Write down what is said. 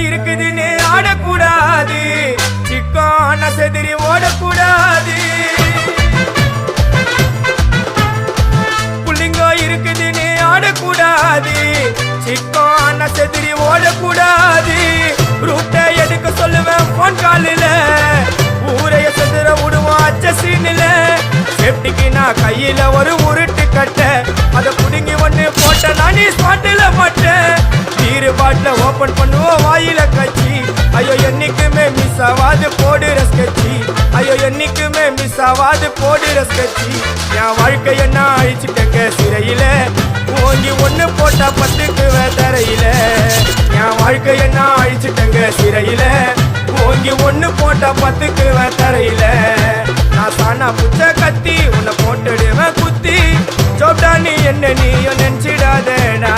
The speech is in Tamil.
இருக்குதுன்னு ஆடக்கூடாது, சிக்கான செதிரி ஓடக்கூடாது. புள்ளிங்க இருக்குதுன்னு ஆடக்கூடாது, சிக்கான செதிரி ஓடக்கூடாது. ரூட்டை எடுக்க சொல்லுவேன் போன் காலில், ஊரைய செதுற விடுவோம் அச்ச சீனில். சேஃப்டிக்கு நான் கையில ஒரு உருட்டு கட்ட, அதை புடுங்கி ஒண்ணு போட்ட நானே ஸ்பாட்டில் மாட்டேன். பீரு பாட்டில ஓபன் பண்ணுவோம் வாயில கட்சி, ஐயோ என்னைக்குமே மிஸ் ஆவாது போடுற ஸ்கெட்சி, ஐயோ என்னைக்குமே மிஸ் ஆவாது போடுற ஸ்கெட்சி. என் வாழ்க்கைய நான் அழிச்சிட்டேங்க சிறையில, ஓங்கி ஒண்ணு போட்டா 10க்கு தரையில. என் வாழ்க்கைய நான் அழிச்சிட்டேங்க சிறையில, ஓங்கி ஒண்ணு போட்டா 10க்கு தரையில. நான் சாணா புச்ச கத்தி உன்னை போட்டுடுவேன் குத்தி, ஜோப்டா நீ என்ன நீயும் நினைச்சிடாதேடா.